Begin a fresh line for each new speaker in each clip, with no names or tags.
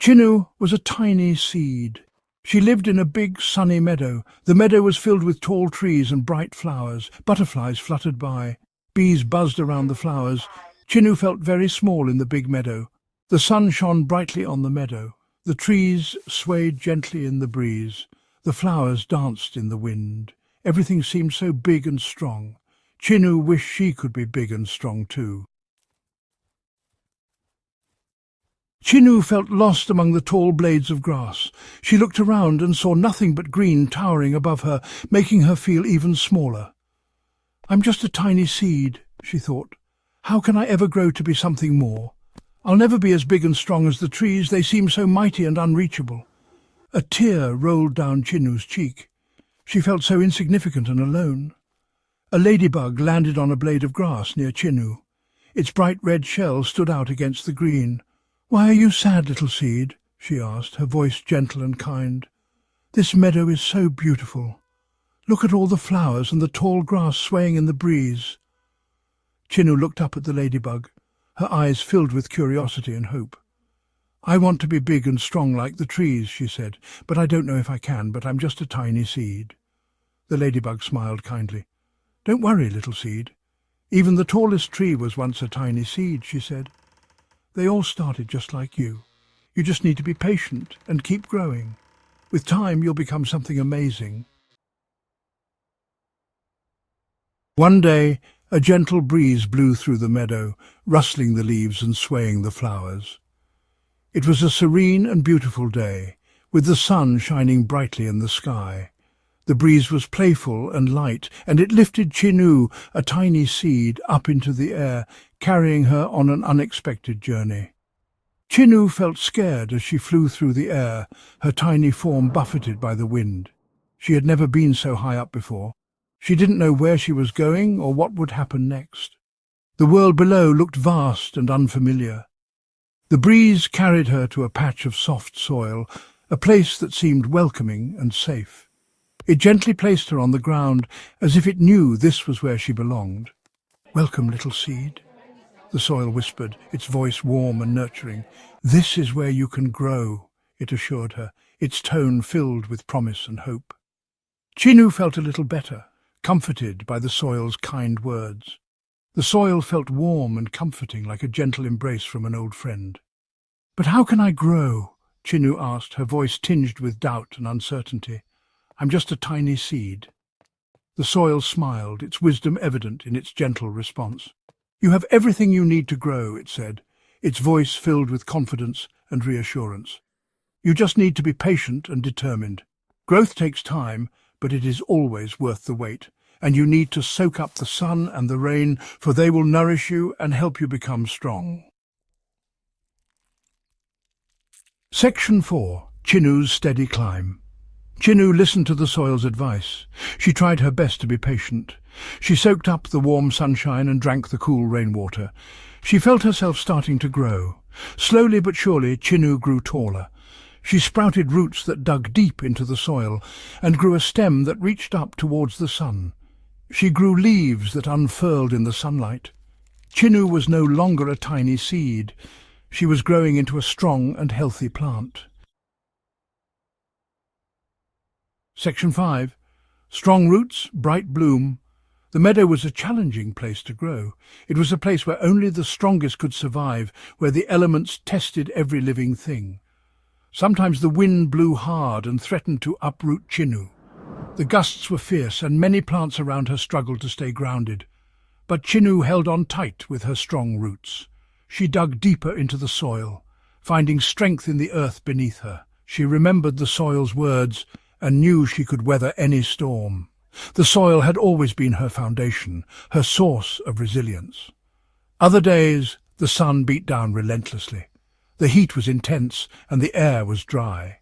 Chinnu was a tiny seed. She lived in a big, sunny meadow. The meadow was filled with tall trees and bright flowers. Butterflies fluttered by. Bees buzzed around the flowers. Chinnu felt very small in the big meadow. The sun shone brightly on the meadow. The trees swayed gently in the breeze. The flowers danced in the wind. Everything seemed so big and strong. Chinnu wished she could be big and strong too. Chinnu felt lost among the tall blades of grass. She looked around and saw nothing but green towering above her, making her feel even smaller. "I'm just a tiny seed," she thought. "How can I ever grow to be something more? I'll never be as big and strong as the trees. They seem so mighty and unreachable." A tear rolled down Chinnu's cheek. She felt so insignificant and alone. A ladybug landed on a blade of grass near Chinnu. Its bright red shell stood out against the green. "Why are you sad, little seed?" she asked, her voice gentle and kind. "This meadow is so beautiful. Look at all the flowers and the tall grass swaying in the breeze." Chinnu looked up at the ladybug, her eyes filled with curiosity and hope. "I want to be big and strong like the trees," she said, "but I don't know if I can, but I'm just a tiny seed." The ladybug smiled kindly. "Don't worry, little seed. Even the tallest tree was once a tiny seed," she said. "They all started just like you. You just need to be patient and keep growing. With time, you'll become something amazing." One day, a gentle breeze blew through the meadow, rustling the leaves and swaying the flowers. It was a serene and beautiful day, with the sun shining brightly in the sky. The breeze was playful and light, and it lifted Chinnu, a tiny seed, up into the air, carrying her on an unexpected journey. Chinnu felt scared as she flew through the air, her tiny form buffeted by the wind. She had never been so high up before. She didn't know where she was going or what would happen next. The world below looked vast and unfamiliar. The breeze carried her to a patch of soft soil, a place that seemed welcoming and safe. It gently placed her on the ground, as if it knew this was where she belonged. "Welcome, little seed," the soil whispered, its voice warm and nurturing. "This is where you can grow," it assured her, its tone filled with promise and hope. Chinnu felt a little better, comforted by the soil's kind words. The soil felt warm and comforting, like a gentle embrace from an old friend. "But how can I grow?" Chinnu asked, her voice tinged with doubt and uncertainty. "I'm just a tiny seed." The soil smiled, its wisdom evident in its gentle response. "You have everything you need to grow," it said, its voice filled with confidence and reassurance. "You just need to be patient and determined. Growth takes time, but it is always worth the wait, and you need to soak up the sun and the rain, for they will nourish you and help you become strong." Section 4. Chinnu's Steady Climb. Chinnu listened to the soil's advice. She tried her best to be patient. She soaked up the warm sunshine and drank the cool rainwater. She felt herself starting to grow. Slowly but surely, Chinnu grew taller. She sprouted roots that dug deep into the soil and grew a stem that reached up towards the sun. She grew leaves that unfurled in the sunlight. Chinnu was no longer a tiny seed. She was growing into a strong and healthy plant. Section 5. Strong roots, bright bloom. The meadow was a challenging place to grow. It was a place where only the strongest could survive, where the elements tested every living thing. Sometimes the wind blew hard and threatened to uproot Chinnu. The gusts were fierce, and many plants around her struggled to stay grounded. But Chinnu held on tight with her strong roots. She dug deeper into the soil, finding strength in the earth beneath her. She remembered the soil's words and knew she could weather any storm. The soil had always been her foundation, her source of resilience. Other days, the sun beat down relentlessly. The heat was intense and the air was dry.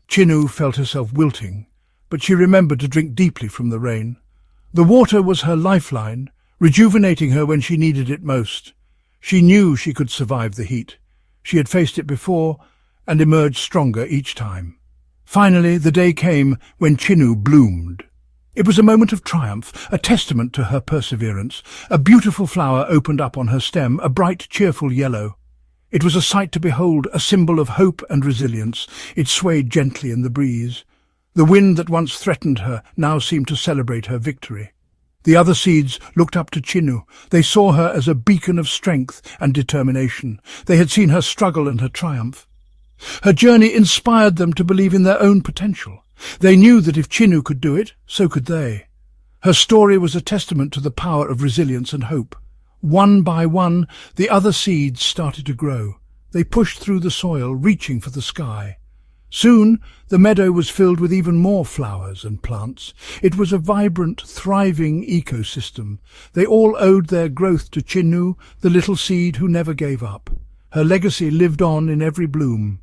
Chinnu felt herself wilting, but she remembered to drink deeply from the rain. The water was her lifeline, rejuvenating her when she needed it most. She knew she could survive the heat. She had faced it before and emerged stronger each time. Finally, the day came when Chinnu bloomed. It was a moment of triumph, a testament to her perseverance. A beautiful flower opened up on her stem, a bright, cheerful yellow. It was a sight to behold, a symbol of hope and resilience. It swayed gently in the breeze. The wind that once threatened her now seemed to celebrate her victory. The other seeds looked up to Chinnu. They saw her as a beacon of strength and determination. They had seen her struggle and her triumph. Her journey inspired them to believe in their own potential. They knew that if Chinnu could do it, so could they. Her story was a testament to the power of resilience and hope. One by one, the other seeds started to grow. They pushed through the soil, reaching for the sky. Soon, the meadow was filled with even more flowers and plants. It was a vibrant, thriving ecosystem. They all owed their growth to Chinnu, the little seed who never gave up. Her legacy lived on in every bloom.